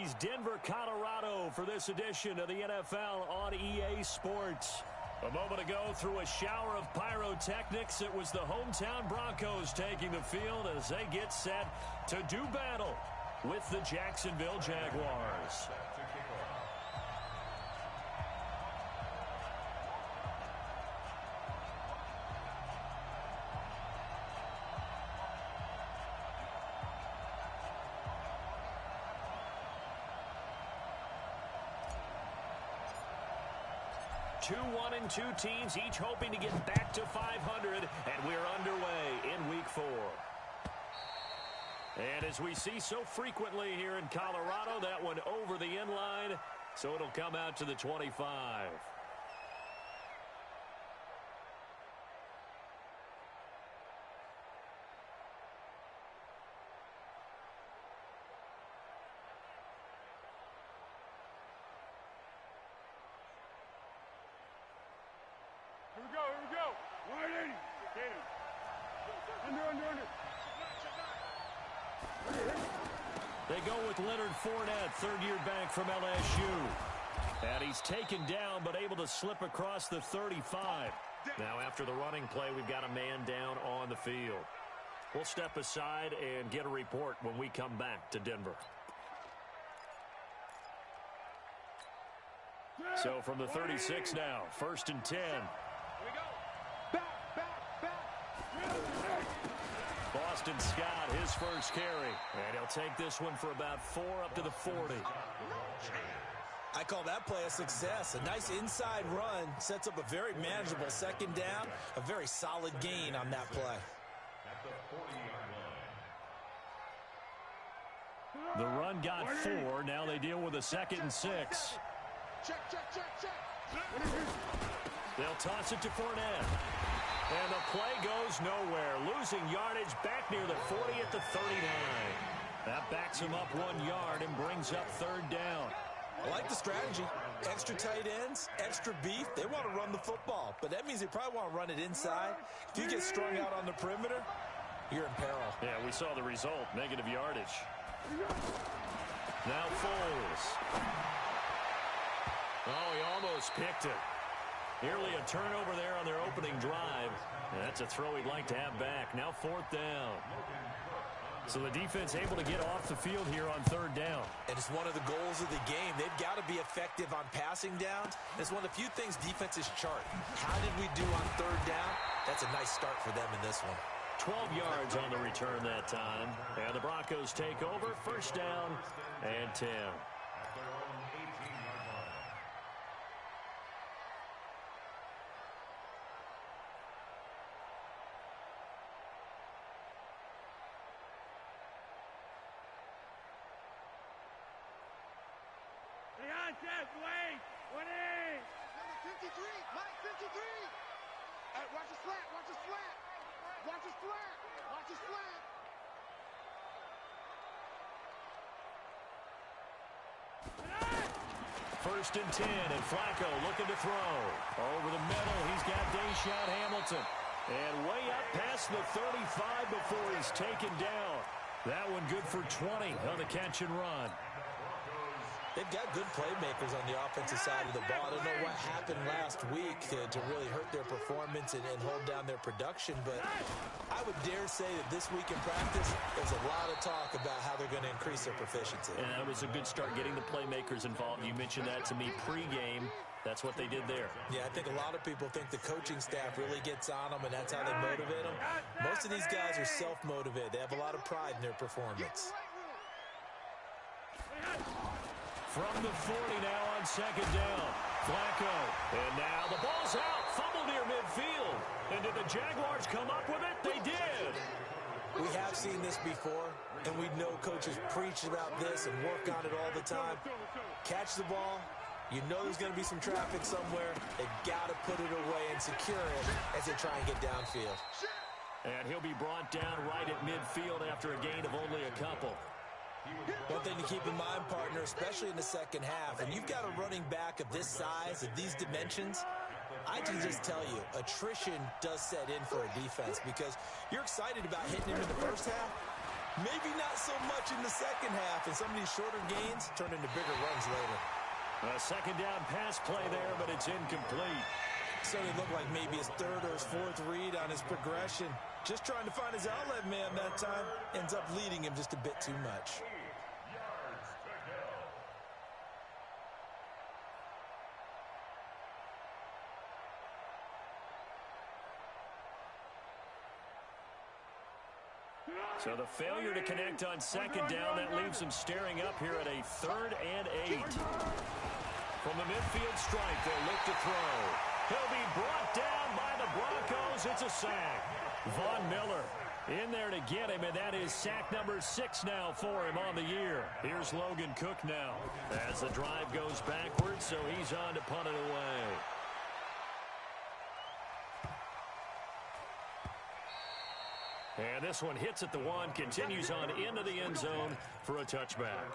cities, Denver, Colorado, for this edition of the NFL on EA Sports. A moment ago, through a shower of pyrotechnics, it was the hometown Broncos taking the field as they get set to do battle with the Jacksonville Jaguars. Two 1-2 teams, each hoping to get back to 500, and we're underway in Week 4. And as we see so frequently here in Colorado, that one over the end line, so it'll come out to the 25. Here we go. Wide 80. Under. They go with Leonard Fournette, third-year back from LSU. And he's taken down, but able to slip across the 35. Now, after the running play, we've got a man down on the field. We'll step aside and get a report when we come back to Denver. So from the 36 now, 1st and 10. Here we go. Back. Boston Scott, his first carry. And he'll take this one for about 4 up to the 40. I call that play a success. A nice inside run sets up a very manageable second down. A very solid gain on that play. The run got 4. Now they deal with a 2nd and 6. Check. They'll toss it to Fournette. And the play goes nowhere. Losing yardage back near the 40 at the 39. That backs him up 1 yard and brings up 3rd down. I like the strategy. Extra tight ends, extra beef. They want to run the football, but that means they probably want to run it inside. If you get strung out on the perimeter, you're in peril. Yeah, we saw the result. Negative yardage. Now Foles. Oh, he almost picked it. Nearly a turnover there on their opening drive. And that's a throw he'd like to have back. Now 4th down. So the defense able to get off the field here on 3rd down. And it's one of the goals of the game. They've got to be effective on passing downs. It's one of the few things defenses chart. How did we do on 3rd down? That's a nice start for them in this one. 12 yards on the return that time. And the Broncos take over. 1st down and 10. Wait. 53. Mike, 53. Watch his flat. First and 10, and Flacco looking to throw. Over the middle, he's got Deshaun Hamilton. And way up past the 35 before he's taken down. That one good for 20 on the catch and run. They've got good playmakers on the offensive side of the ball. I don't know what happened last week to really hurt their performance and hold down their production, but I would dare say that this week in practice, there's a lot of talk about how they're going to increase their proficiency. And that was a good start getting the playmakers involved. You mentioned that to me pregame. That's what they did there. Yeah, I think a lot of people think the coaching staff really gets on them, and that's how they motivate them. Most of these guys are self-motivated. They have a lot of pride in their performance. From the 40 now on 2nd down. Flacco. And now the ball's out. Fumble near midfield. And did the Jaguars come up with it? They did. We have seen this before, and we know coaches preach about this and work on it all the time. Catch the ball. You know there's going to be some traffic somewhere. They've got to put it away and secure it as they try and get downfield. And he'll be brought down right at midfield after a gain of only a couple. One thing to keep in mind, partner, especially in the second half, and you've got a running back of this size, of these dimensions, I can just tell you, attrition does set in for a defense because you're excited about hitting him in the first half. Maybe not so much in the second half, and some of these shorter gains turn into bigger runs later. A second down pass play there, but it's incomplete. Certainly looked like maybe his third or his fourth read on his progression. Just trying to find his outlet man that time. Ends up leading him just a bit too much. So the failure to connect on second down, that leaves him staring up here at a 3rd and 8. From the midfield stripe, they'll look to throw. He'll be brought down by the Broncos. It's a sack. Von Miller in there to get him, and that is sack number 6 now for him on the year. Here's Logan Cook now as the drive goes backwards, so he's on to punt it away. And this one hits at the 1, continues on into the end zone for a touchback.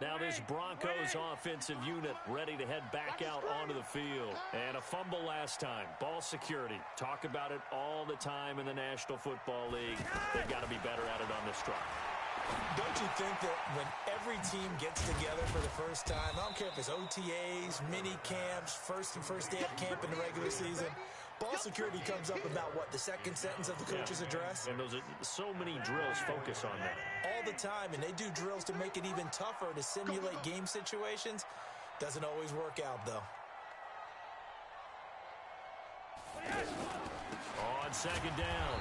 Now this Broncos offensive unit ready to head back out onto the field. And a fumble last time. Ball security. Talk about it all the time in the National Football League. They've got to be better at it on this drive. Don't you think that when every team gets together for the first time, I don't care if it's OTAs, mini camps, first day of camp in the regular season, ball security comes up about, what, the second sentence of the coach's address? And those are so many drills focus on that. All the time, and they do drills to make it even tougher to simulate game situations. Doesn't always work out, though. On second down,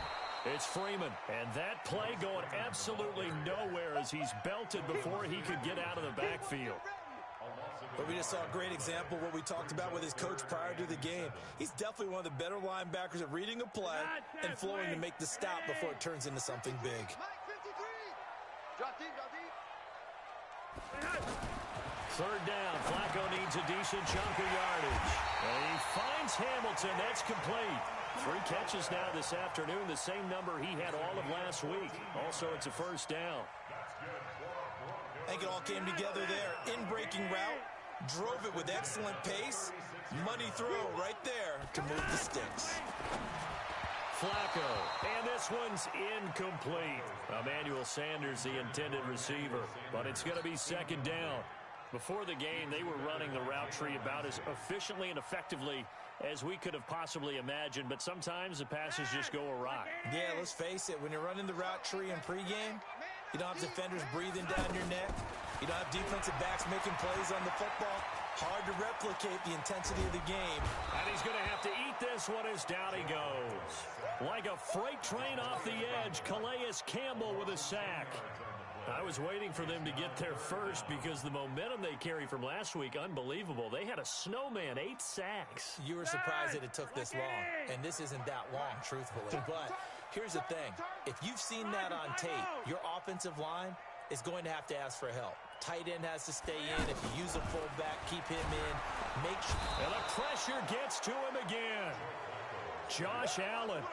it's Freeman. And that play going absolutely nowhere as he's belted before he could get out of the backfield. But we just saw a great example of what we talked about with his coach prior to the game. He's definitely one of the better linebackers at reading a play and flowing to make the stop before it turns into something big. Third down, Flacco needs a decent chunk of yardage. And he finds Hamilton. That's complete. 3 catches now this afternoon, the same number he had all of last week. Also, it's a first down. I think it all came together there. In-breaking route, drove it with excellent pace. Money throw right there to move the sticks. Flacco, and this one's incomplete. Emmanuel Sanders, the intended receiver, but it's going to be second down. Before the game, they were running the route tree about as efficiently and effectively as we could have possibly imagined, but sometimes the passes just go awry. Yeah, let's face it, when you're running the route tree in pregame, you don't have defenders breathing down your neck. You don't have defensive backs making plays on the football. Hard to replicate the intensity of the game. And he's going to have to eat this one as down he goes. Like a freight train off the edge, Calais Campbell with a sack. I was waiting for them to get there first because the momentum they carry from last week, unbelievable. They had a snowman, 8 sacks. You were surprised that it took this long, and this isn't that long, truthfully. But here's the thing. If you've seen that on tape, your offensive line is going to have to ask for help. Tight end has to stay in. If you use a fullback, keep him in. Make sure. And the pressure gets to him again. Josh Allen,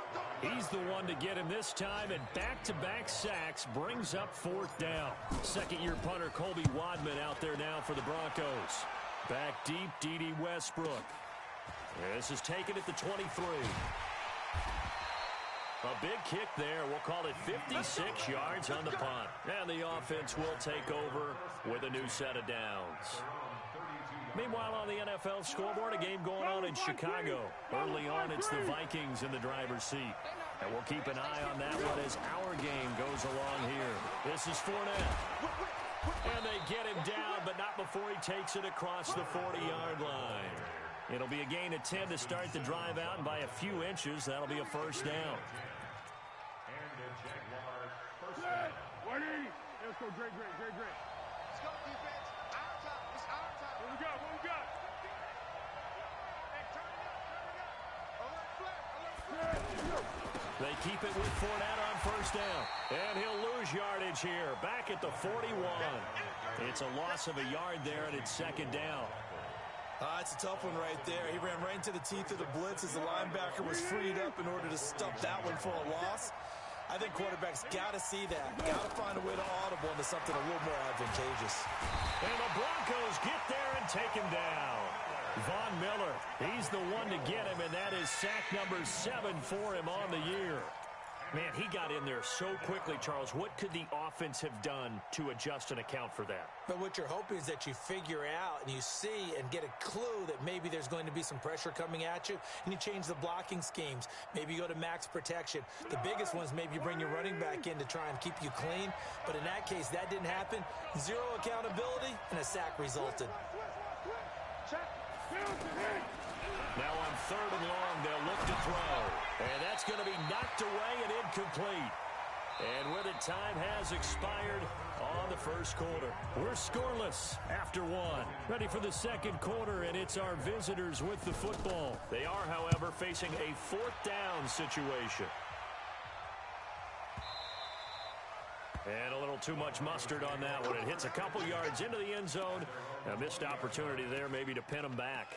he's the one to get him this time, and back-to-back sacks brings up 4th down. Second-year punter Colby Wadman out there now for the Broncos. Back deep, D.D. Westbrook. This is taken at the 23. A big kick there. We'll call it 56 yards on the punt. And the offense will take over with a new set of downs. Meanwhile, on the NFL scoreboard, a game going on in Chicago. Early on, it's the Vikings in the driver's seat. And we'll keep an eye on that one as our game goes along here. This is Fournette. And they get him down, but not before he takes it across the 40-yard line. It'll be a gain of 10 to start the drive out, and by a few inches, that'll be a first down. Let's go, great. Let's go, defense. Our time. It's our time. What we got? Hey, turn it up. They keep it with Fournette on first down. And he'll lose yardage here. Back at the 41. It's a loss of a yard there, and it's second down. It's a tough one right there. He ran right into the teeth of the blitz as the linebacker was freed up in order to stop that one for a loss. I think quarterbacks got to see that. Got to find a way to audible into something a little more advantageous. And the Broncos get there and take him down. Von Miller, he's the one to get him, and that is sack number 7 for him on the year. Man, he got in there so quickly, Charles. What could the offense have done to adjust and account for that? But what you're hoping is that you figure out and you see and get a clue that maybe there's going to be some pressure coming at you, and you change the blocking schemes. Maybe you go to max protection. The biggest ones, maybe you bring your running back in to try and keep you clean. But in that case, that didn't happen. Zero accountability, and a sack resulted. Now on 3rd and long, they'll look to throw. And that's going to be knocked away and incomplete. And with it, time has expired on the first quarter. We're scoreless after 1. Ready for the second quarter, and it's our visitors with the football. They are, however, facing a 4th down situation. And a little too much mustard on that one. It hits a couple yards into the end zone. A missed opportunity there maybe to pin them back.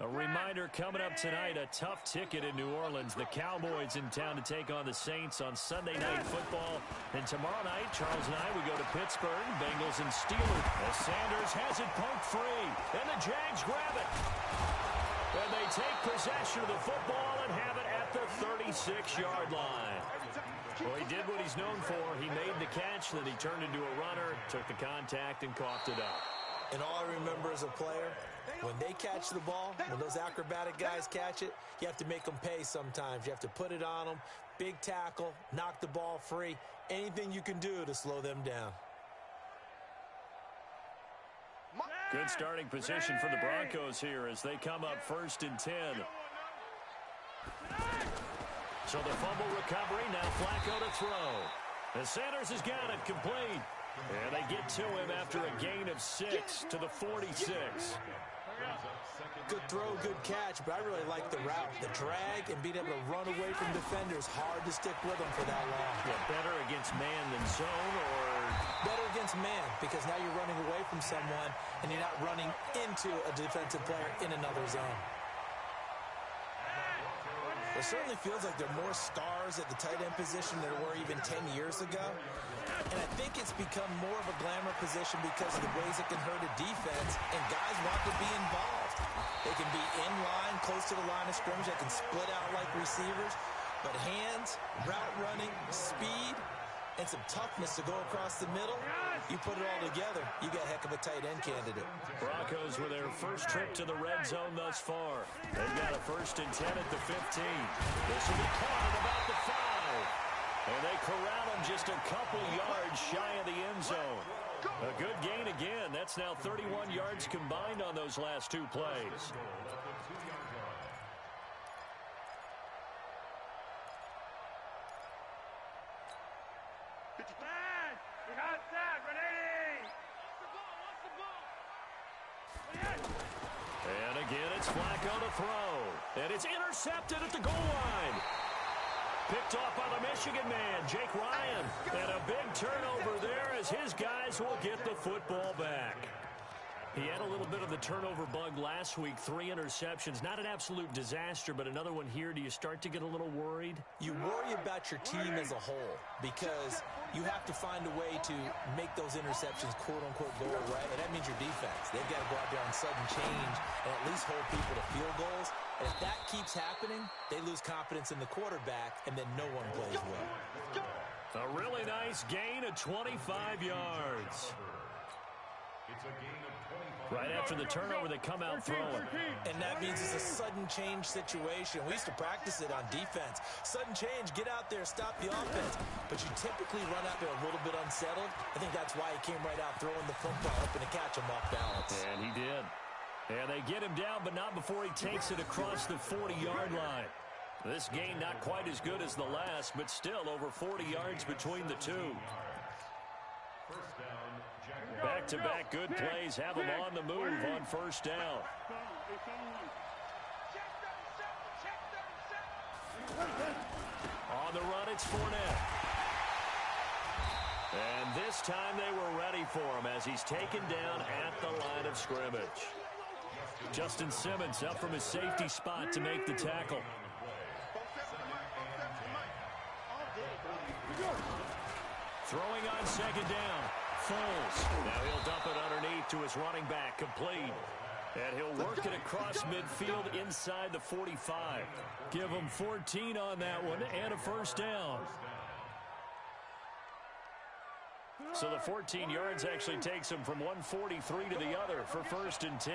A reminder coming up tonight, a tough ticket in New Orleans. The Cowboys in town to take on the Saints on Sunday Night Football. And tomorrow night, Charles and I, we go to Pittsburgh, Bengals and Steelers. As Sanders has it poked free, and the Jags grab it. And they take possession of the football and have it at the 36-yard line. Well, he did what he's known for. He made the catch, then he turned into a runner, took the contact, and coughed it up. And all I remember as a player, when they catch the ball, when those acrobatic guys catch it, you have to make them pay sometimes. You have to put it on them, big tackle, knock the ball free, anything you can do to slow them down. Good starting position for the Broncos here as they come up 1st and 10. So the fumble recovery, now Flacco to throw. And Sanders has got it complete. And they get to him after a gain of 6 to the 46. Good throw, good catch, but I really like the route, the drag, and being able to run away from defenders. Hard to stick with them for that long. Yeah, better against man than zone, or? Better against man, because now you're running away from someone, and you're not running into a defensive player in another zone. It certainly feels like there are more stars at the tight end position than there were even 10 years ago. And I think it's become more of a glamour position because of the ways it can hurt a defense, and guys want to be involved. They can be in line, close to the line of scrimmage. They can split out like receivers. But hands, route running, speed, and some toughness to go across the middle, you put it all together, you got a heck of a tight end candidate. Broncos with their first trip to the red zone thus far. They've got a 1st and 10 at the 15. This will be caught at about the 5. And they corral him just a couple yards shy of the end zone. A good gain again. That's now 31 yards combined on those last 2 plays. And again, it's Flacco to throw. And it's intercepted at the goal line. Picked off by the Michigan man, Jake Ryan. And a big turnover there as his guys will get the football back. He had a little bit of the turnover bug last week, 3 interceptions. Not an absolute disaster, but another one here. Do you start to get a little worried? You worry about your team as a whole because you have to find a way to make those interceptions, quote-unquote, go away. And that means your defense. They've got to go out there on sudden change and at least hold people to field goals. And if that keeps happening, they lose confidence in the quarterback, and then no one plays well. A really nice gain of 25 yards. Right after the turnover, they come out throwing. And that means it's a sudden change situation. We used to practice it on defense. Sudden change, get out there, stop the offense. But you typically run out there a little bit unsettled. I think that's why he came right out throwing the football, hoping to catch him off balance. And he did. And they get him down, but not before he takes it across the 40-yard line. This gain not quite as good as the last, but still over 40 yards between the two. Back-to-back good plays have them on the move on 1st down. On the run, it's Fournette. And this time they were ready for him as he's taken down at the line of scrimmage. Justin Simmons up from his safety spot to make the tackle. Throwing on 2nd down. Foles. Now he'll dump it underneath to his running back, complete. And he'll work it across midfield inside the 45. Give him 14 on that one and a first down. So the 14 yards actually takes him from 143 to the other for 1st and 10.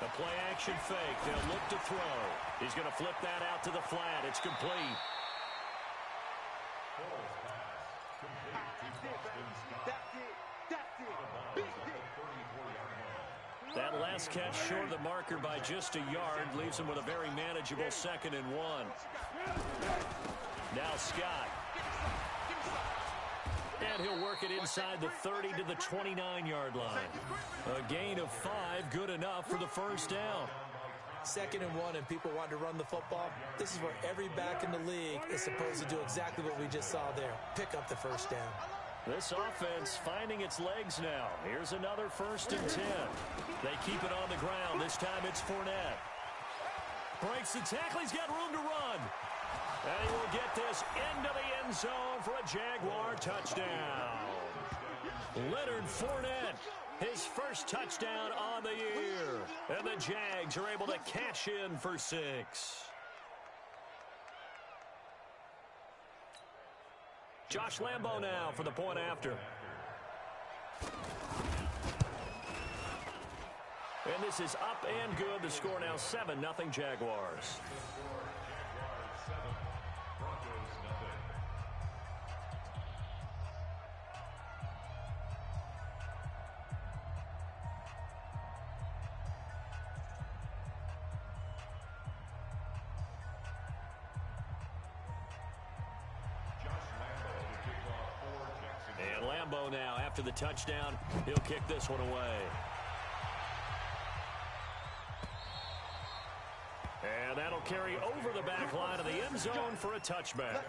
A play-action fake. They'll look to throw. He's going to flip that out to the flat. It's complete. That last catch short of the marker by just a yard leaves him with a very manageable 2nd and 1. Now Scott. And he'll work it inside the 30 to the 29-yard line. A gain of 5, good enough for the first down. 2nd and 1, and people want to run the football. This is where every back in the league is supposed to do exactly what we just saw there. Pick up the first down. This offense finding its legs now. Here's another 1st and 10. They keep it on the ground. This time it's Fournette. Breaks the tackle. He's got room to run. And he will get this into the end zone for a Jaguar touchdown. Leonard Fournette, his first touchdown on the year. And the Jags are able to cash in for 6. Josh Lambo now for the point after. And this is up and good. The score now 7-0 Jaguars. And Lambo now, after the touchdown, he'll kick this one away. And that'll carry over the back line of the end zone for a touchback.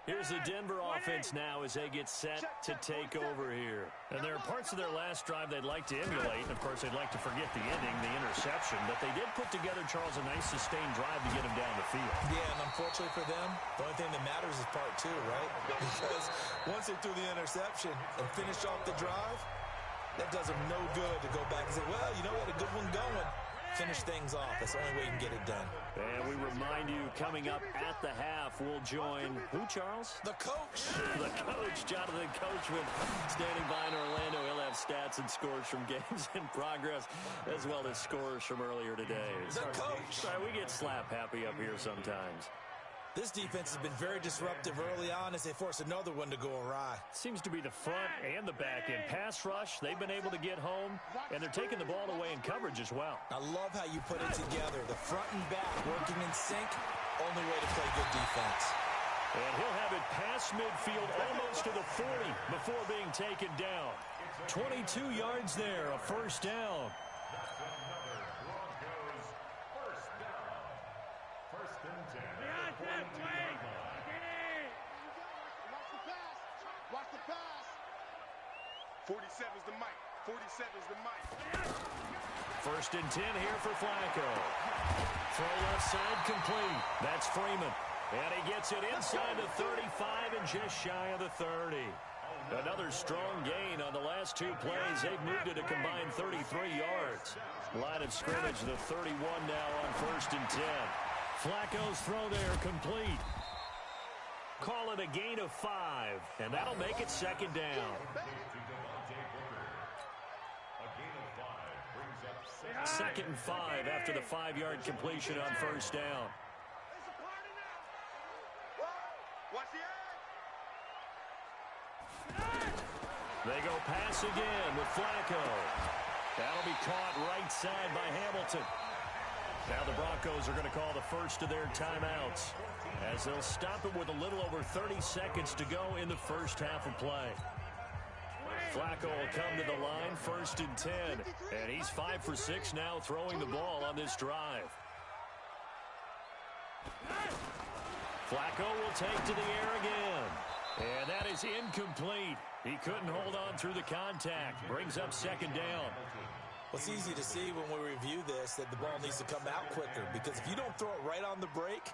Here's the Denver offense now as they get set to take over here. And there are parts of their last drive they'd like to emulate. And, of course, they'd like to forget the ending, the interception. But they did put together, Charles, a nice sustained drive to get him down the field. Yeah, and unfortunately for them, the only thing that matters is part 2, right? Because once they threw the interception and finished off the drive, that does them no good to go back and say, well, you know, we had a good one going. Finish things off. That's the only way you can get it done. And we remind you, coming up at the half, we'll join who, Charles? The coach. The coach, Jonathan Coachman, standing by in Orlando. He'll have stats and scores from games in progress, as well as scores from earlier today. The coach. Sorry, we get slap happy up here sometimes. This defense has been very disruptive early on as they force another one to go awry. Seems to be the front and the back end. Pass rush, they've been able to get home, and they're taking the ball away in coverage as well. I love how you put it together. The front and back working in sync, only way to play good defense. And he'll have it past midfield almost to the 40 before being taken down. 22 yards there, a first down. Watch the pass. 47's the mic. 47's the mic. 1st and 10 here for Flacco. Throw left side complete. That's Freeman. And he gets it inside the 35 and just shy of the 30. Another strong gain on the last 2 plays. They've moved it a combined 33 yards. Line of scrimmage, the 31 now on 1st and 10. Flacco's throw there complete. Call it a gain of 5, and that'll make it 2nd down. 2nd and 5 after the 5-yard completion on 1st down. They go pass again with Flacco. That'll be caught right side by Hamilton. Now the Broncos are going to call the first of their timeouts as they'll stop it with a little over 30 seconds to go in the first half of play. Flacco will come to the line, 1st and 10, and he's 5 for 6 now throwing the ball on this drive. Flacco will take to the air again, and that is incomplete. He couldn't hold on through the contact. Brings up 2nd down. Well, it's easy to see when we review this that the ball needs to come out quicker, because if you don't throw it right on the break,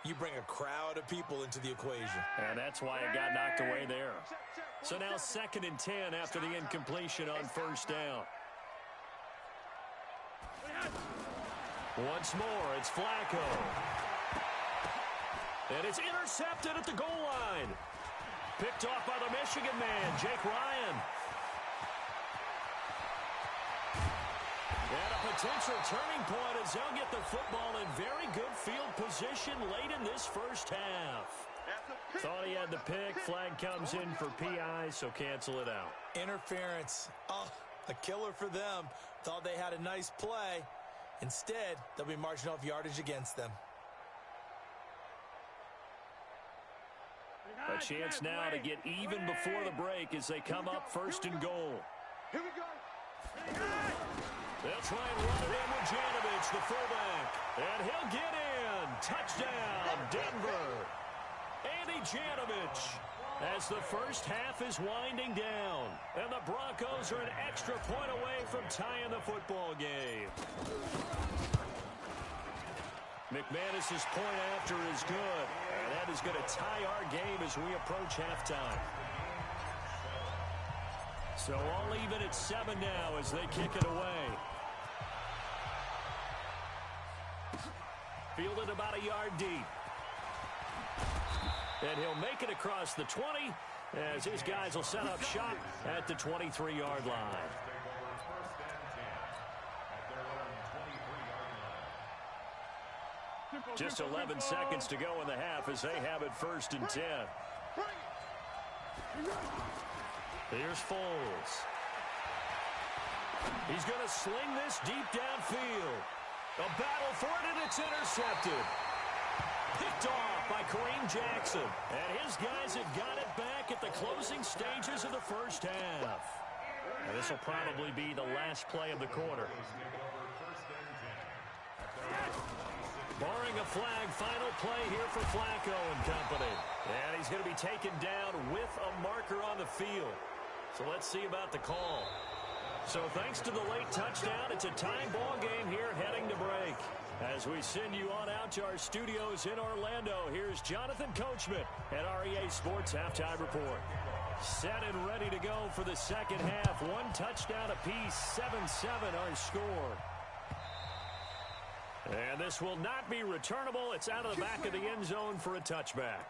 you bring a crowd of people into the equation. And that's why it got knocked away there. So now 2nd and 10 after the incompletion on 1st down. Once more, it's Flacco. And it's intercepted at the goal line. Picked off by the Michigan man, Jake Ryan. And a potential turning point as they'll get the football in very good field position late in this first half. Thought he had the pick. Flag comes in for PI, so cancel it out. Interference. Oh, a killer for them. Thought they had a nice play. Instead, they'll be marching off yardage against them. A chance now to get even before the break as they come up 1st and goal. Here we go. They'll try and run it in with Janovich, the fullback. And he'll get in. Touchdown, Denver. Andy Janovich, as the first half is winding down. And the Broncos are an extra point away from tying the football game. McManus's point after is good. And that is going to tie our game as we approach halftime. So all even at 7 now as they kick it away. Fielded about a yard deep. And he'll make it across the 20 as his guys will set up shop at the 23-yard line. Just 11 seconds to go in the half as they have it 1st and 10. Here's Foles. He's going to sling this deep downfield. A battle for it, and it's intercepted. Picked off by Kareem Jackson. And his guys have got it back at the closing stages of the first half. And this will probably be the last play of the quarter. Barring a flag, final play here for Flacco and company. And he's going to be taken down with a marker on the field. So let's see about the call. So thanks to the late touchdown, it's a tie ball game here heading to break. As we send you on out to our studios in Orlando, here's Jonathan Coachman at REA Sports Halftime Report. Set and ready to go for the second half. One touchdown apiece, 7-7 our score. And this will not be returnable. It's out of the back of the end zone for a touchback.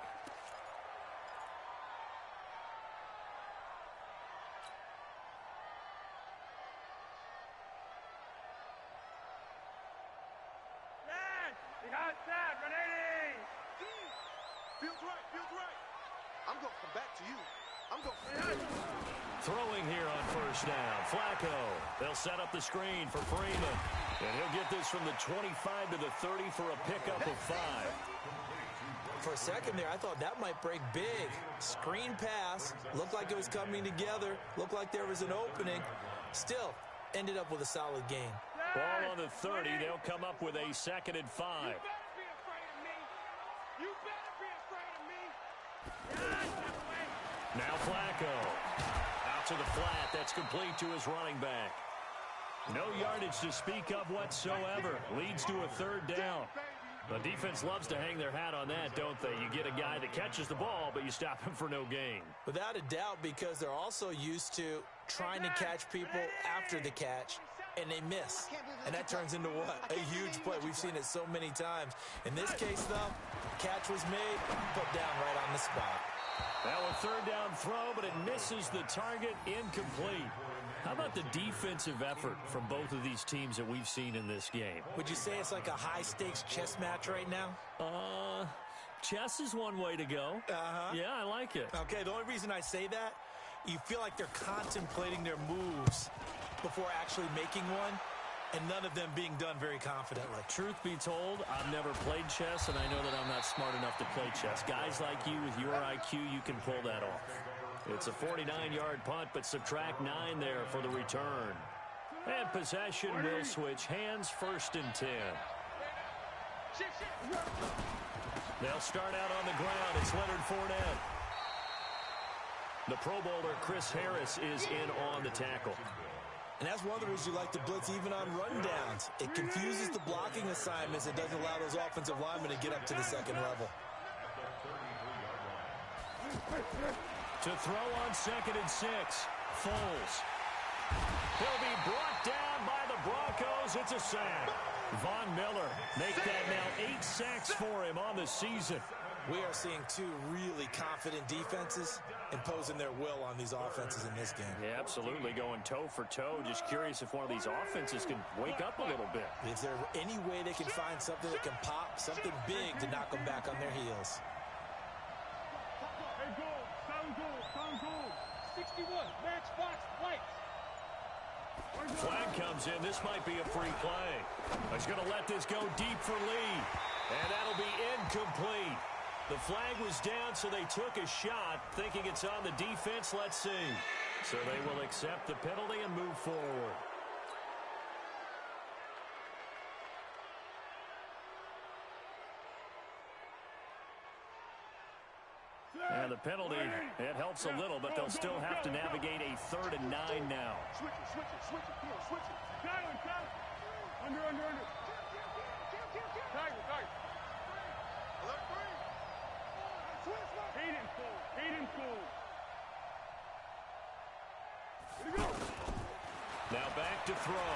Throwing here on 1st down. Flacco. They'll set up the screen for Freeman. And he'll get this from the 25 to the 30 for a pickup of 5. For a second there, I thought that might break big. Screen pass. Looked like it was coming together. Looked like there was an opening. Still, ended up with a solid gain. Ball on the 30. They'll come up with a 2nd and 5. You better be afraid of me. Now Flacco. Out to the flat. That's complete to his running back. No yardage to speak of whatsoever. Leads to a 3rd down. The defense loves to hang their hat on that, don't they? You get a guy that catches the ball, but you stop him for no gain. Without a doubt, because they're also used to trying to catch people after the catch, and they miss. And that turns into what? A huge play. We've seen it so many times. In this case, though, catch was made, put down right on the spot. Now a 3rd down throw, but it misses the target, incomplete. How about the defensive effort from both of these teams that we've seen in this game? Would you say it's like a high-stakes chess match right now? Chess is one way to go. Yeah, I like it. Okay, the only reason I say that, you feel like they're contemplating their moves before actually making one, and none of them being done very confidently. Truth be told, I've never played chess, and I know that I'm not smart enough to play chess. Guys like you with your IQ, you can pull that off. It's a 49-yard punt, but subtract 9 there for the return. And possession will switch hands, 1st and 10. They'll start out on the ground. It's Leonard Fournette. The Pro Bowler, Chris Harris, is in on the tackle. And that's one of the reasons you like to blitz even on rundowns. It confuses the blocking assignments and doesn't allow those offensive linemen to get up to the second level. To throw on 2nd and 6. Foles. He'll be brought down by the Broncos. It's a sack. Von Miller make that now 8 sacks for him on the season. We are seeing two really confident defenses imposing their will on these offenses in this game. Yeah, absolutely, going toe for toe. Just curious if one of these offenses can wake up a little bit. Is there any way they can find something that can pop, something big to knock them back on their heels? Hey, goal. Sound goal. 61. Match box. White. Flag comes in. This might be a free play. He's going to let this go deep for Lee. And that'll be incomplete. The flag was down, so they took a shot, thinking it's on the defense. Let's see. So they will accept the penalty and move forward. And the penalty, it helps a little, but they'll still have to navigate a 3rd and 9 now. Switch it. Tyler. Under. Tiger. Alert 3. Hayden Cole. Here we go. Now back to throw.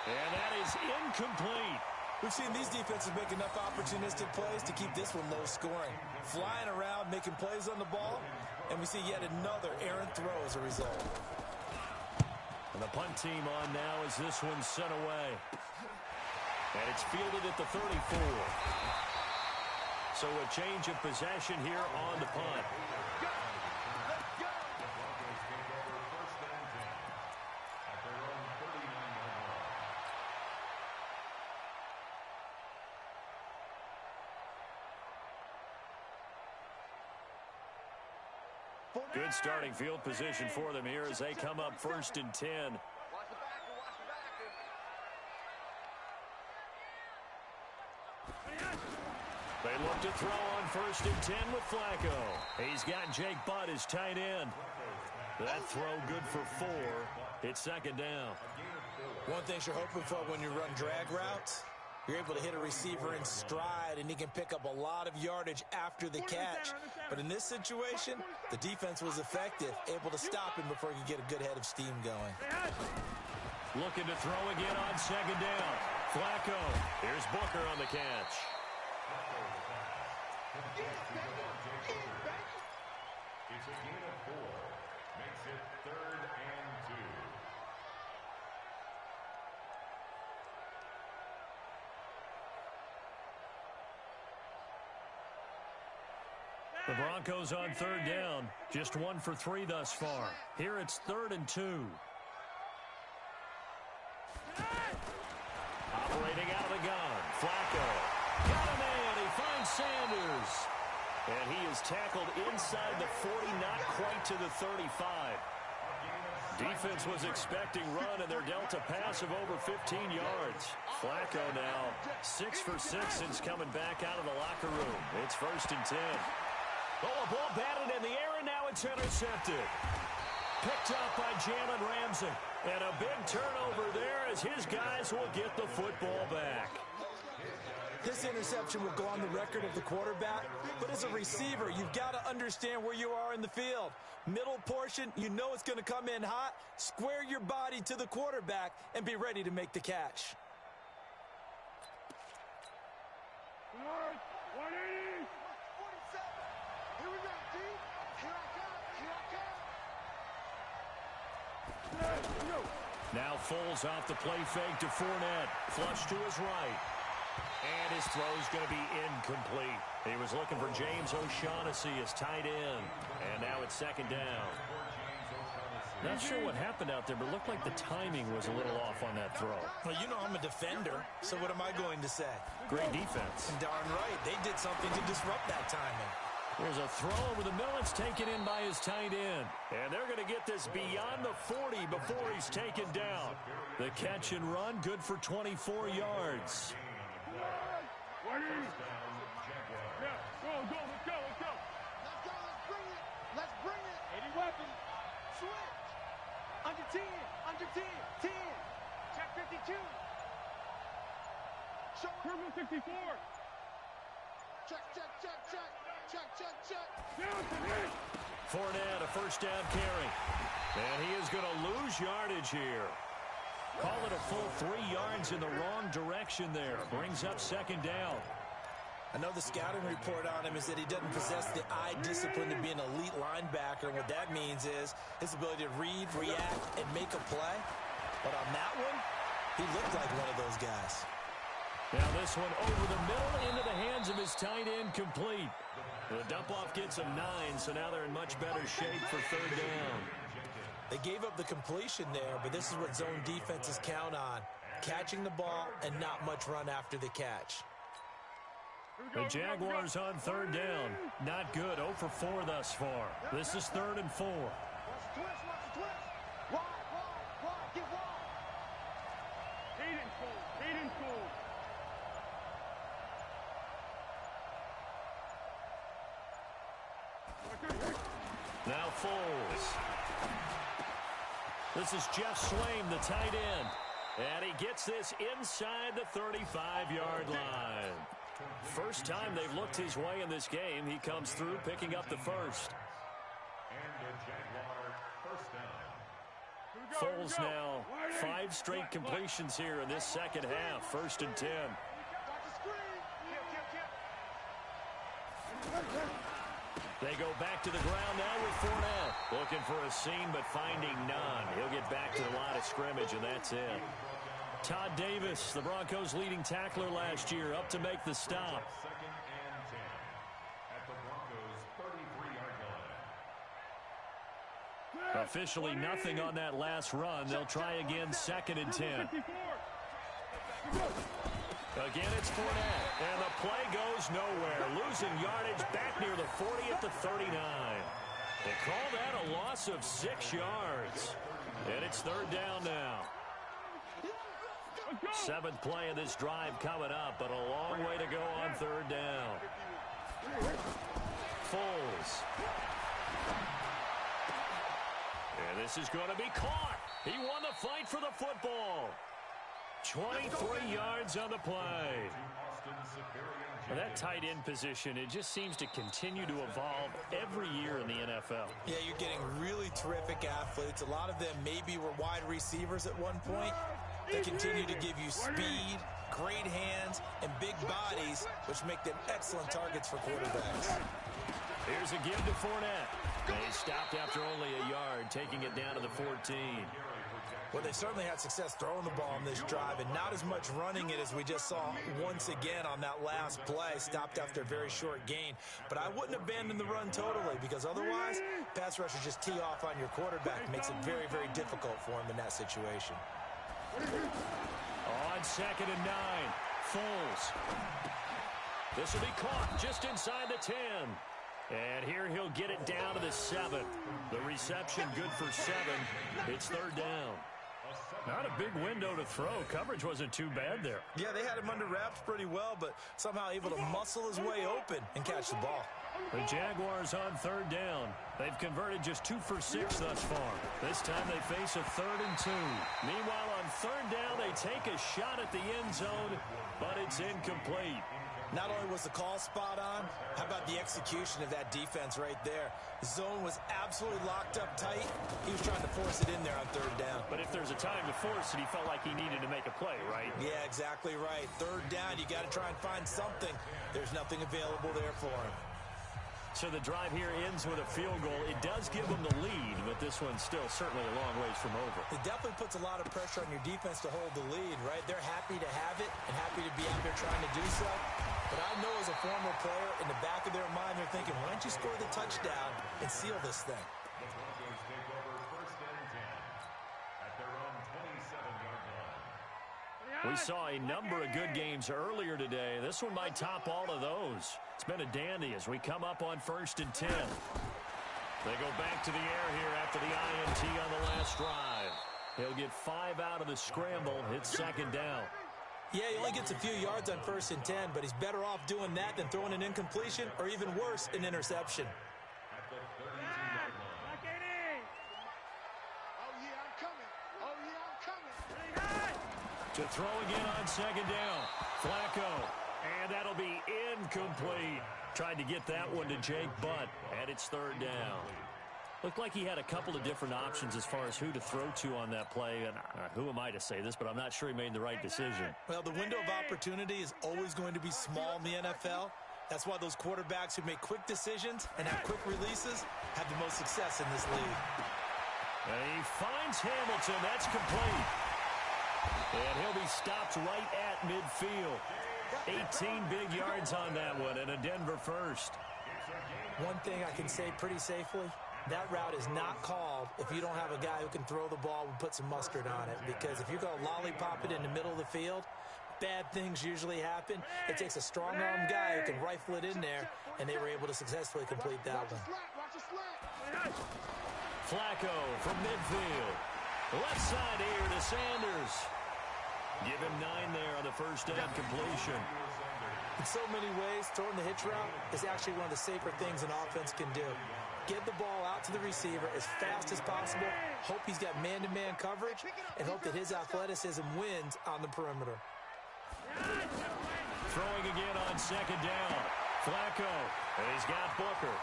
And that is incomplete. We've seen these defenses make enough opportunistic plays to keep this one low scoring. Flying around, making plays on the ball, and we see yet another errant throw as a result. And the punt team on now as this one's sent away. And it's fielded at the 34. So a change of possession here on the punt. Good starting field position for them here as they come up 1st and 10. They look to throw on 1st and 10 with Flacco. He's got Jake Butt as tight end. That throw good for 4. It's 2nd down. One thing you're hoping for when you run drag routes, you're able to hit a receiver in stride, and he can pick up a lot of yardage after the catch. But in this situation, the defense was effective, able to stop him before he could get a good head of steam going. Looking to throw again on 2nd down. Flacco. Here's Booker on the catch. It's a gain of 4. Makes it 3rd and 2. The Broncos on 3rd down. Just 1 for 3 thus far. Here it's 3rd and 2. Operating out of the gun. Flacco. Got a man. He finds Sanders. And he is tackled inside the 40, not quite to the 35. Defense was expecting run, and they're dealt a pass of over 15 yards. Flacco now 6 for 6 since coming back out of the locker room. It's 1st and 10. Oh, a ball batted in the air, and now it's intercepted. Picked up by Jalen Ramsey. And a big turnover there as his guys will get the football back. This interception will go on the record of the quarterback, but as a receiver, you've got to understand where you are in the field. Middle portion, you know it's going to come in hot. Square your body to the quarterback and be ready to make the catch. 180. 47. Here we go, D. Here I come. Now Foles off the play fake to Fournette. Flush to his right. And his throw's going to be incomplete. He was looking for James O'Shaughnessy as tight end. And now it's 2nd down. Not sure what happened out there, but it looked like the timing was a little off on that throw. Well, you know I'm a defender, so what am I going to say? Great defense. And darn right, they did something to disrupt that timing. There's a throw over the middle. It's taken in by his tight end. And they're going to get this beyond the 40 before he's taken down. The catch and run, good for 24 yards. 180. Yeah, go, let's go. Let's bring it. 80 weapons. Switch. Under team. 10. Check 52. Show Purple 64. Check. Fournette, a first down carry. And he is going to lose yardage here. Call it a full 3 yards in the wrong direction there. Brings up second down. I know the scouting report on him is that he doesn't possess the eye discipline to be an elite linebacker. And what that means is his ability to read, react, and make a play. But on that one, he looked like one of those guys. Now this one over the middle into the hands of his tight end, complete. The dump-off gets him 9, so now they're in much better shape for third down. They gave up the completion there, but this is what zone defenses count on. Catching the ball and not much run after the catch. The Jaguars on third down. Not good. 0 for 4 thus far. This is 3rd and 4. Watch the twist. Wide. Get wide. Hayden Cole. Now Foles. This is Jeff Swaim, the tight end. And he gets this inside the 35-yard line. First time they've looked his way in this game. He comes through picking up the first. And the Jaguar first down. Foles now 5 straight completions here in this second half. 1st and 10. They go back to the ground now with Fournette. Looking for a seam, but finding none. He'll get back to the line of scrimmage, and that's it. Todd Davis, the Broncos' leading tackler last year, up to make the stop. 2nd and 10 at the Broncos' 33-yard line. Officially nothing on that last run. They'll try again, 2nd and 10. Again, it's Fournette, and the play goes nowhere. Losing yardage back near the 40 at the 39. They call that a loss of 6 yards. And it's 3rd down now. 7th play of this drive coming up, but a long way to go on 3rd down. Foles. And this is going to be caught. He won the fight for the football. 23 yards on the play. That tight end position, it just seems to continue to evolve every year in the NFL. Yeah, you're getting really terrific athletes. A lot of them maybe were wide receivers at one point. They continue to give you speed, great hands, and big bodies, which make them excellent targets for quarterbacks. Here's a give to Fournette. They stopped after only a yard, taking it down to the 14. Well, they certainly had success throwing the ball on this drive, and not as much running it as we just saw once again on that last play. Stopped after a very short gain. But I wouldn't abandon the run totally, because otherwise, pass rushers just tee off on your quarterback. Makes it very, very difficult for him in that situation. On 2nd and 9, Foles. This will be caught just inside the 10. And here he'll get it down to the 7. The reception good for 7. It's 3rd down. Not a big window to throw. Coverage wasn't too bad there. Yeah, they had him under wraps pretty well, but somehow able to muscle his way open and catch the ball. The Jaguars on 3rd down. They've converted just 2 for 6 thus far. This time they face a 3rd and 2. Meanwhile, on 3rd down, they take a shot at the end zone, but it's incomplete. Not only was the call spot on, how about the execution of that defense right there? The zone was absolutely locked up tight. He was trying to force it in there on 3rd down. But if there's a time to force it, he felt like he needed to make a play, right? Yeah, exactly right. 3rd down, you got to try and find something. There's nothing available there for him. So the drive here ends with a field goal. It does give them the lead, but this one's still certainly a long ways from over. It definitely puts a lot of pressure on your defense to hold the lead, right? They're happy to have it and happy to be out there trying to do so. But I know as a former player, in the back of their mind, they're thinking, why don't you score the touchdown and seal this thing? The Broncos take over 1st and 10 at their own 27-yard line. We saw a number of good games earlier today. This one might top all of those. It's been a dandy as we come up on 1st and 10. They go back to the air here after the INT on the last drive. He'll get 5 out of the scramble. It's 2nd down. Yeah, he only gets a few yards on 1st and 10, but he's better off doing that than throwing an incompletion or even worse, an interception. At the 32-yard line. Oh, yeah, I'm coming. Oh, yeah, To throw again on second down. Flacco. And that'll be incomplete. Tried to get that one to Jake Butt, and it's third down. Looked like he had a couple of different options as far as who to throw to on that play. And who am I to say this, but I'm not sure he made the right decision. Well, the window of opportunity is always going to be small in the NFL. That's why those quarterbacks who make quick decisions and have quick releases have the most success in this league. And he finds Hamilton. That's complete. And he'll be stopped right at midfield. 18 big yards on that one, and a Denver first. One thing I can say pretty safely, that route is not called if you don't have a guy who can throw the ball and put some mustard on it. Because if you're going to lollipop it in the middle of the field, bad things usually happen. It takes a strong-arm guy who can rifle it in there, and they were able to successfully complete that one. Flacco from midfield. Left side here to Sanders. Give him 9 there on the first down completion. In so many ways, throwing the hitch route is actually one of the safer things an offense can do. Get the ball out to the receiver as fast as possible, hope he's got man-to-man coverage, and hope that his athleticism wins on the perimeter. Throwing again on second down. Flacco, and he's got Booker.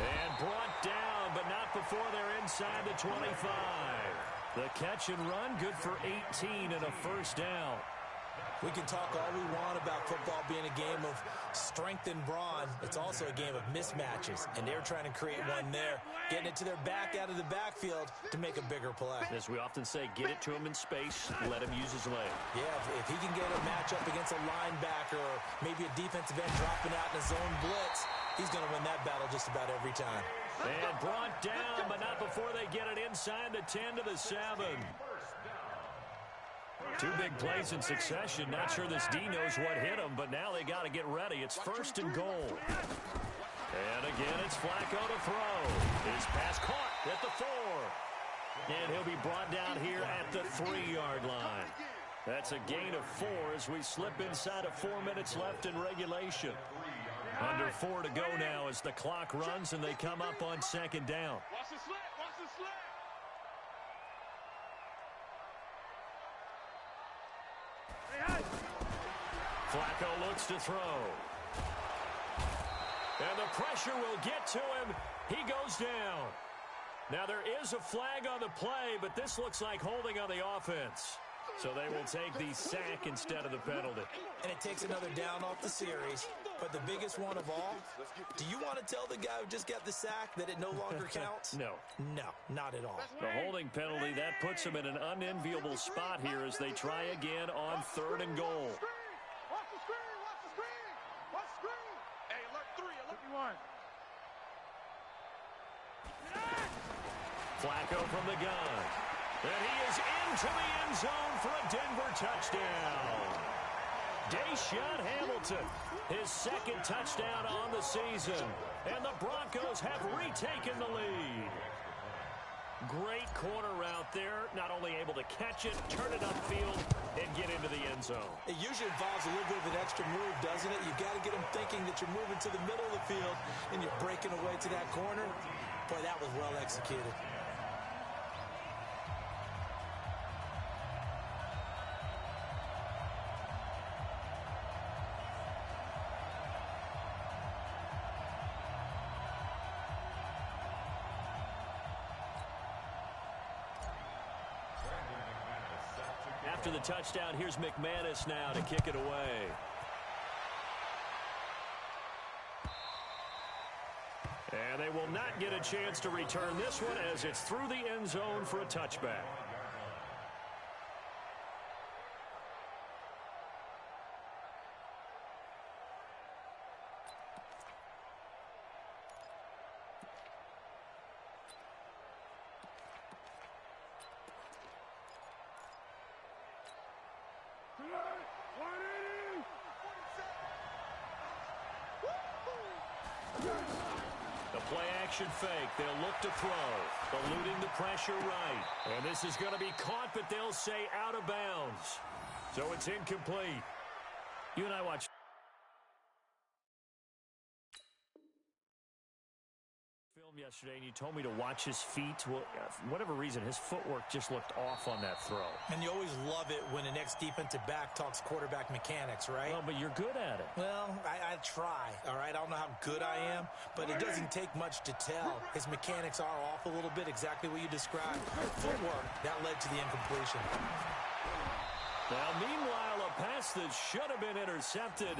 And brought down, but not before they're inside the 25. The catch and run, good for 18 and a first down. We can talk all we want about football being a game of strength and brawn. It's also a game of mismatches, and they're trying to create one there, getting it to their back out of the backfield to make a bigger play. As we often say, get it to him in space, let him use his leg. Yeah, if he can get a matchup against a linebacker or maybe a defensive end dropping out in a zone blitz, he's going to win that battle just about every time. And brought down, but not before they get it inside the 10 to the 7. 2 big plays in succession. Not sure this D knows what hit him, but now they got to get ready. It's first and goal. And again, it's Flacco to throw. His pass caught at the 4. And he'll be brought down here at the 3-yard line. That's a gain of 4 as we slip inside of 4 minutes left in regulation. Under 4 to go now as the clock runs and they come up on second down. Watch the slant, watch the slant. Flacco looks to throw. And the pressure will get to him. He goes down. Now there is a flag on the play, but this looks like holding on the offense. So they will take the sack instead of the penalty. And it takes another down off the series. But the biggest one of all, do you want to tell the guy who just got the sack that it no longer counts? No. No, not at all. The holding penalty, that puts him in an unenviable spot here as they try again on 3rd and goal. Watch the screen, watch the screen, watch the screen. Hey, alert 3, alert 1. Flacco from the gun. And he is into the end zone for a Denver touchdown. Deshaun Hamilton, his 2nd touchdown on the season. And the Broncos have retaken the lead. Great corner route there. Not only able to catch it, turn it upfield, and get into the end zone. It usually involves a little bit of an extra move, doesn't it? You've got to get him thinking that you're moving to the middle of the field and you're breaking away to that corner. Boy, that was well executed. After the touchdown, here's McManus now to kick it away. And they will not get a chance to return this one as it's through the end zone for a touchback. The play-action fake. They'll look to throw. Eluding the pressure right. And this is going to be caught, but they'll say out of bounds. So it's incomplete. You and I watched film Yesterday, and you told me to watch his feet. Well, for whatever reason, his footwork just looked off on that throw. And you always love it when the next defensive back talks quarterback mechanics, right? Well, but you're good at it. Well, I try, all right? I don't know how good I am, but it doesn't take much to tell. His mechanics are off a little bit, exactly what you described. Footwork, that led to the incompletion. Now, meanwhile, a pass that should have been intercepted,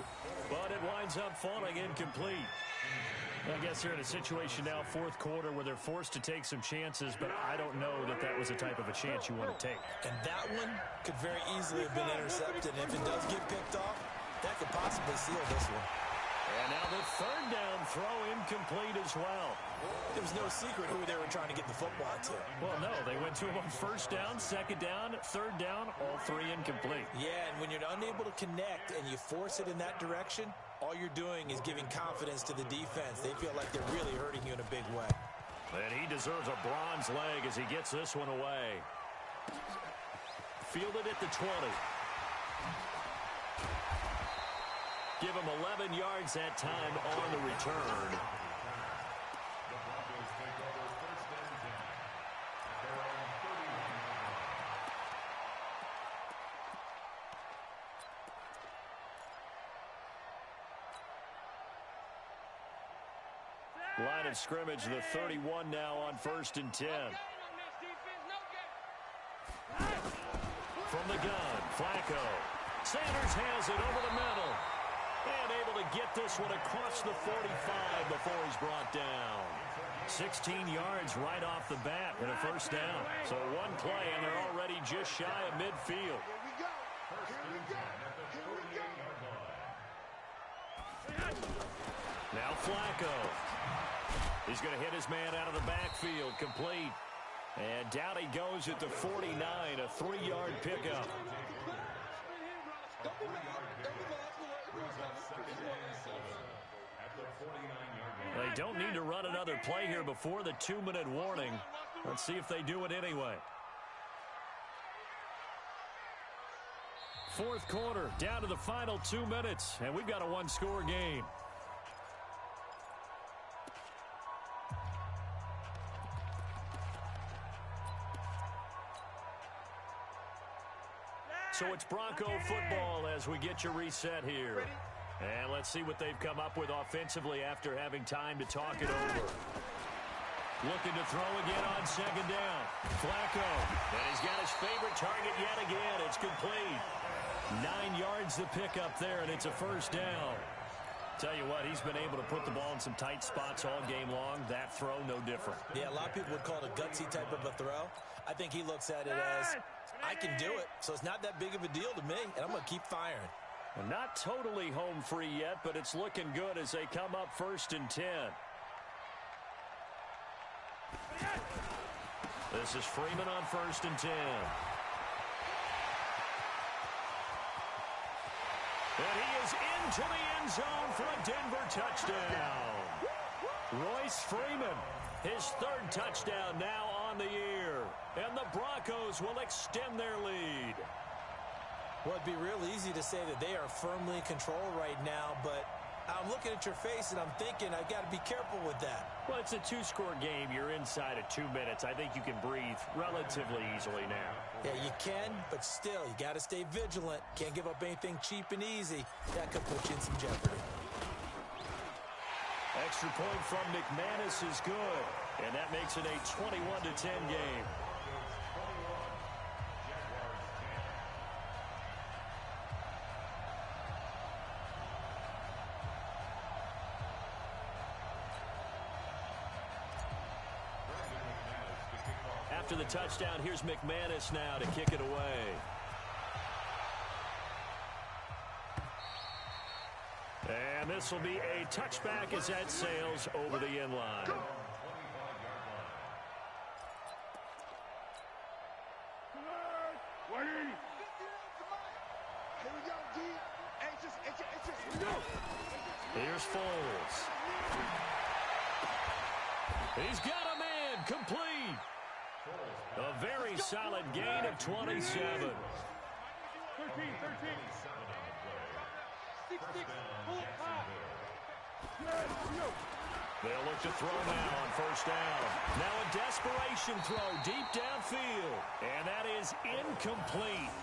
but it winds up falling incomplete. I guess they're in a situation now, fourth quarter, where they're forced to take some chances, but I don't know that that was the type of a chance you want to take. And that one could very easily have been intercepted. And if it does get picked off, that could possibly seal this one. And now the third down throw incomplete as well. There was no secret who they were trying to get the football to. Well, no, they went to him on first down, second down, third down, all three incomplete. Yeah, and when you're unable to connect and you force it in that direction, all you're doing is giving confidence to the defense. They feel like they're really hurting you in a big way. And he deserves a bronze leg as he gets this one away. Fielded at the 20. Give him 11 yards that time on the return. The Broncos take over first and 10 at their own 31 yard line. Line of scrimmage, the 31 now on first and 10. From the gun, Flacco. Sanders has it over the middle. And able to get this one across the 45 before he's brought down. 16 yards right off the bat and a first down. So one play, and they're already just shy of midfield. Here we go. Here we go. Here we go. Now Flacco. He's going to hit his man out of the backfield, complete. And down he goes at the 49, a 3-yard pickup. They don't need to run another play here before the 2-minute warning. Let's see if they do it anyway. Fourth quarter, down to the final 2 minutes, and we've got a one-score game. So it's Bronco football as we get you reset here. And let's see what they've come up with offensively after having time to talk it over. Looking to throw again on second down. Flacco. And he's got his favorite target yet again. It's complete. 9 yards to pick up there, and it's a first down. Tell you what, he's been able to put the ball in some tight spots all game long. That throw, no different. Yeah, a lot of people would call it a gutsy type of a throw. I think he looks at it as, I can do it, so it's not that big of a deal to me, and I'm going to keep firing. Well, not totally home free yet, but it's looking good as they come up first and 10. This is Freeman on first and 10. And he is into the end zone for a Denver touchdown. Royce Freeman, his third touchdown now on the year. And the Broncos will extend their lead. Well, it'd be real easy to say that they are firmly in control right now, but I'm looking at your face and I'm thinking I've got to be careful with that. Well, it's a two-score game. You're inside of 2 minutes. I think you can breathe relatively easily now. Yeah, you can, but still, you got to stay vigilant. Can't give up anything cheap and easy. That could put you in some jeopardy. Extra point from McManus is good, and that makes it a 21-10 game. After the touchdown, here's McManus now to kick it away. And this will be a touchback as that sails over the end line. Here's Foles. He's got a man, complete. A very solid gain of 27. 13. 6, pull up high. They'll look to throw now on first down. Now a desperation throw deep downfield. And that is incomplete.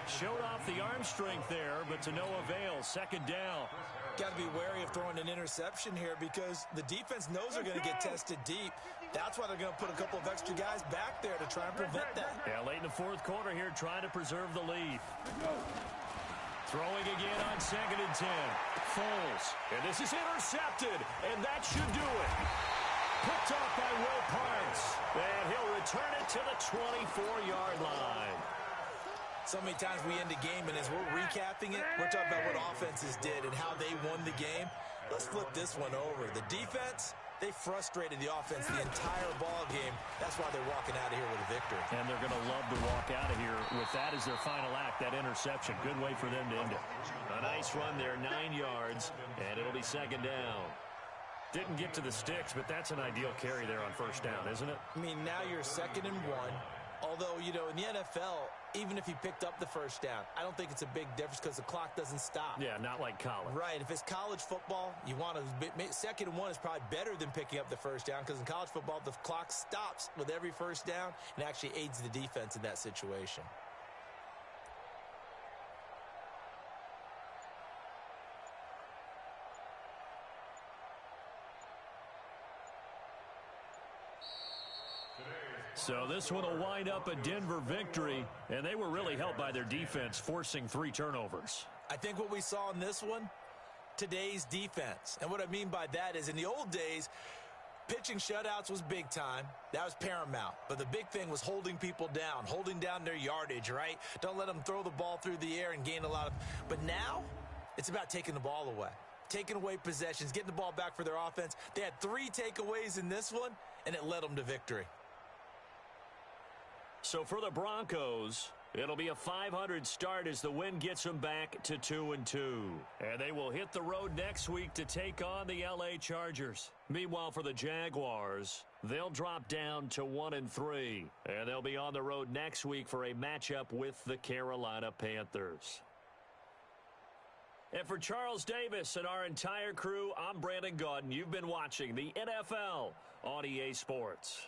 Showed off the arm strength there, but to no avail. Second down. Got to be wary of throwing an interception here because the defense knows they're going to get tested deep. That's why they're going to put a couple of extra guys back there to try and prevent that. Yeah, late in the fourth quarter here, trying to preserve the lead. Throwing again on 2nd and 10. Foles. And this is intercepted, and that should do it. Picked off by Will Parks. And he'll return it to the 24-yard line. So many times we end a game, and as we're recapping it, we're talking about what offenses did and how they won the game. Let's flip this one over. The defense, they frustrated the offense the entire ball game. That's why they're walking out of here with a victory. And they're going to love to walk out of here with that as their final act, that interception. Good way for them to end it. A nice run there, 9 yards, and it'll be second down. Didn't get to the sticks, but that's an ideal carry there on first down, isn't it? I mean, now you're 2nd and 1. Although, you know, in the NFL, even if he picked up the first down, I don't think it's a big difference because the clock doesn't stop. Yeah, not like college. Right. If it's college football, you want to 2nd and 1 is probably better than picking up the first down because in college football, the clock stops with every first down and actually aids the defense in that situation. So this one will wind up a Denver victory, and they were really helped by their defense, forcing 3 turnovers. I think what we saw in this one, today's defense. And what I mean by that is in the old days, pitching shutouts was big time. That was paramount. But the big thing was holding people down, holding down their yardage, right? Don't let them throw the ball through the air and gain a lot of... But now, it's about taking the ball away. Taking away possessions, getting the ball back for their offense. They had 3 takeaways in this one, and it led them to victory. So for the Broncos, it'll be a .500 start as the win gets them back to 2-2. And they will hit the road next week to take on the LA Chargers. Meanwhile, for the Jaguars, they'll drop down to 1-3. And they'll be on the road next week for a matchup with the Carolina Panthers. And for Charles Davis and our entire crew, I'm Brandon Gaudin. You've been watching the NFL on EA Sports.